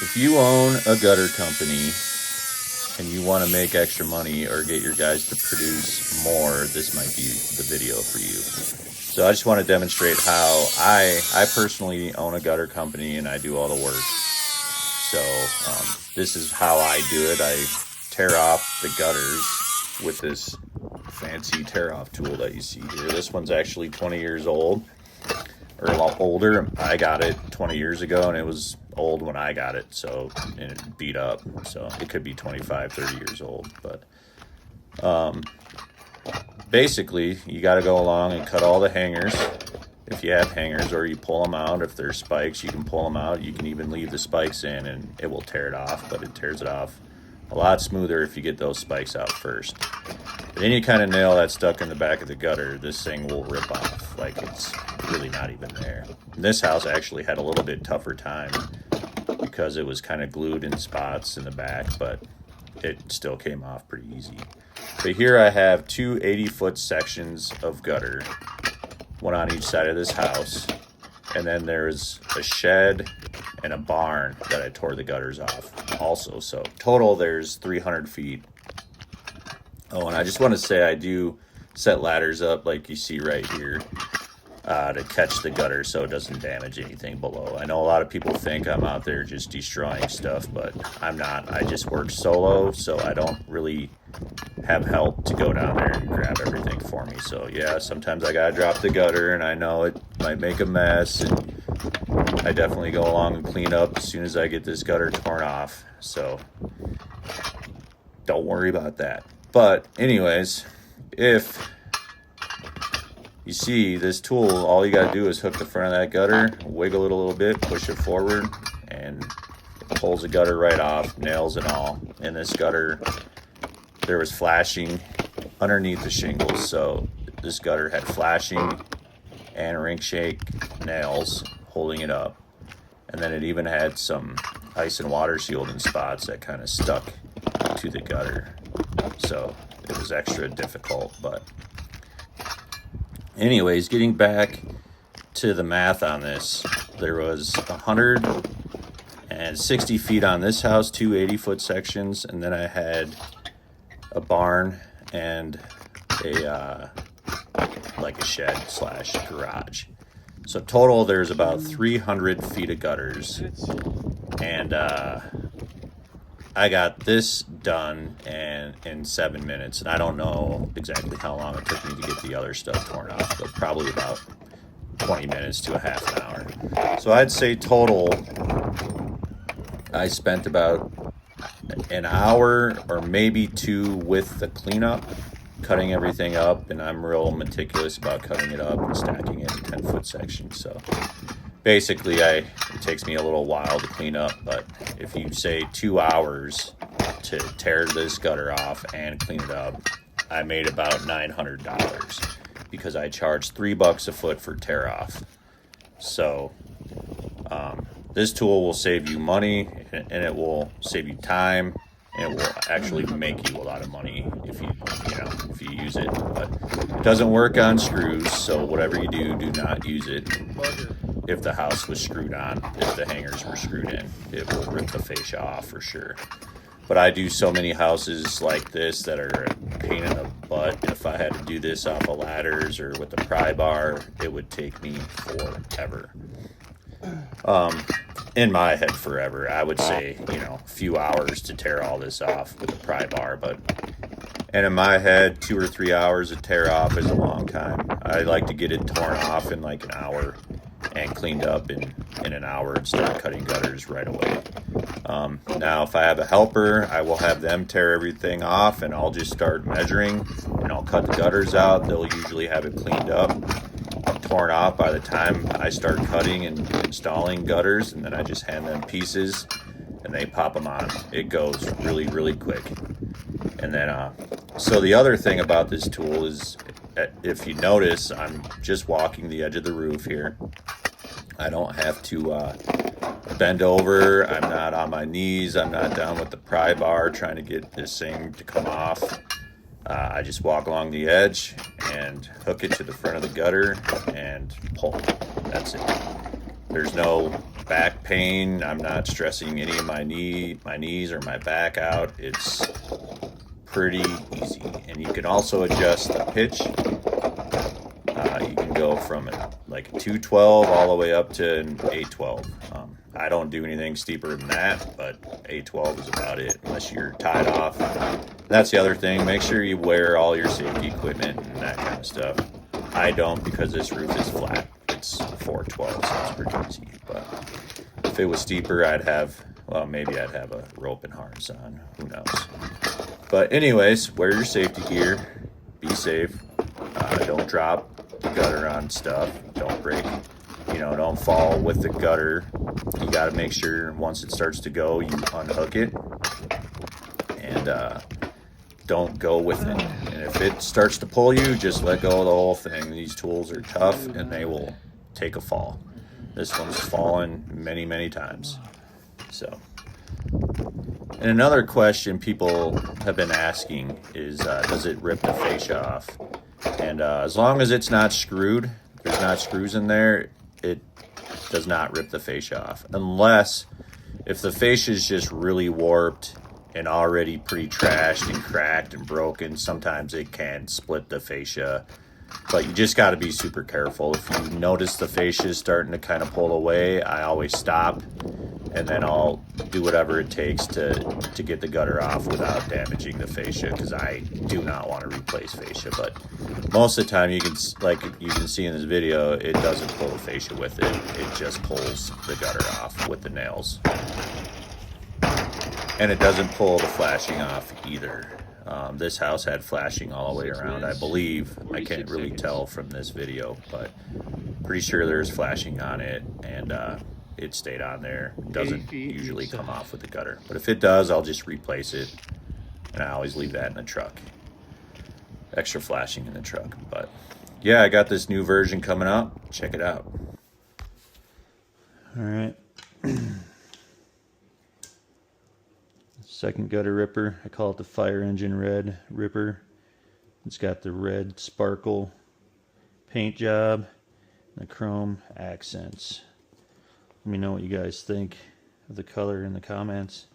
If you own a gutter company and you want to make extra money or get your guys to produce more, this might be the video for you. So I just want to demonstrate how I personally own a gutter company and I do all the work. So this is how I do it. I tear off the gutters with this fancy tear off tool that you see here. This one's actually 20 years old, or a lot older. I got it 20 years ago and it was old when I got it, so, and it beat up, so it could be 25, 30 years old. But basically you got to go along and cut all the hangers if you have hangers, or you pull them out. If there's spikes, you can pull them out. You can even leave the spikes in and it will tear it off, but it tears it off a lot smoother if you get those spikes out first. But any kind of nail that's stuck in the back of the gutter, this thing will rip off like it's really not even there. And this house actually had a little bit tougher time because it was kind of glued in spots in the back, but it still came off pretty easy. But here I have two 80-foot sections of gutter, one on each side of this house, and then there's a shed and a barn that I tore the gutters off also. So total there's 300 feet. Oh, and I just want to say I do set ladders up like you see right here to catch the gutter so it doesn't damage anything below. I know a lot of people think I'm out there just destroying stuff, but I'm not. I just work solo, so I don't really have help to go down there and grab everything for me. So yeah, sometimes I gotta drop the gutter and I know it might make a mess, and I definitely go along and clean up as soon as I get this gutter torn off. So don't worry about that. But anyways, if you see this tool, all you got to do is hook the front of that gutter, wiggle it a little bit, push it forward, and it pulls the gutter right off, nails and all. In this gutter, there was flashing underneath the shingles, so this gutter had flashing and ring shake nails holding it up. And then it even had some ice and water shielding spots that kind of stuck to the gutter. So it was extra difficult. But anyways, getting back to the math on this, there was 160 feet on this house, two 80-foot sections, and then I had a barn and a like a shed slash garage. So total there's about 300 feet of gutters, and I got this done in 7 minutes, and I don't know exactly how long it took me to get the other stuff torn off, but probably about 20 minutes to a half an hour. So I'd say total I spent about an hour or maybe two with the cleanup, cutting everything up, and I'm real meticulous about cutting it up and stacking it in 10-foot sections. So basically it takes me a little while to clean up, but if you say 2 hours to tear this gutter off and clean it up, I made about $900 because I charged $3 a foot for tear off. So this tool will save you money, and it will save you time, and it will actually make you a lot of money if you use it. But it doesn't work on screws, so whatever you do not use it. If the house was screwed on, if the hangers were screwed in, it will rip the fascia off for sure. But I do so many houses like this that are a pain in the butt. If I had to do this off of ladders or with a pry bar, it would take me forever. In my head, forever. I would say, a few hours to tear all this off with a pry bar, and in my head, 2 or 3 hours to tear off is a long time. I like to get it torn off in like an hour and cleaned up in an hour and start cutting gutters right away. Now, if I have a helper, I will have them tear everything off, and I'll just start measuring, and I'll cut the gutters out. They'll usually have it cleaned up, torn off by the time I start cutting and installing gutters, and then I just hand them pieces, and they pop them on. It goes really, really quick. And then, so the other thing about this tool is, if you notice, I'm just walking the edge of the roof here. I don't have to bend over. I'm not on my knees. I'm not down with the pry bar trying to get this thing to come off. I just walk along the edge and hook it to the front of the gutter and pull. That's it. There's no back pain, I'm not stressing any of my knees or my back out. It's pretty easy. And you can also adjust the pitch. You can go from like a 212 all the way up to an 812. I don't do anything steeper than that, but 812 is about it, unless you're tied off. That's the other thing. Make sure you wear all your safety equipment and that kind of stuff. I don't, because this roof is flat. It's 412, so it's pretty easy. But if it was steeper, maybe I'd have a rope and harness on. Who knows? But anyways, wear your safety gear. Be safe. Don't drop the gutter on stuff. Don't break, don't fall with the gutter. You got to make sure once it starts to go, you unhook it. And don't go with it. And if it starts to pull you, just let go of the whole thing. These tools are tough and they will take a fall. This one's fallen many, many times. So, and another question people have been asking is, does it rip the fascia off? And as long as it's not screwed, there's not screws in there, it does not rip the fascia off. Unless if the fascia is just really warped and already pretty trashed and cracked and broken, sometimes it can split the fascia. But you just got to be super careful. If you notice the fascia is starting to kind of pull away, I always stop, and then I'll do whatever it takes to get the gutter off without damaging the fascia, because I do not want to replace fascia. But most of the time, you can see in this video, it doesn't pull the fascia with it. It just pulls the gutter off with the nails. And it doesn't pull the flashing off either. This house had flashing all the way around, I believe. I can't really tell from this video, but pretty sure there's flashing on it, and it stayed on there. It doesn't usually come off with the gutter. But if it does, I'll just replace it, and I always leave that in the truck. Extra flashing in the truck. But yeah, I got this new version coming up. Check it out. All right. Second gutter ripper. I call it the fire engine red ripper. It's got the red sparkle paint job and the chrome accents. Let me know what you guys think of the color in the comments.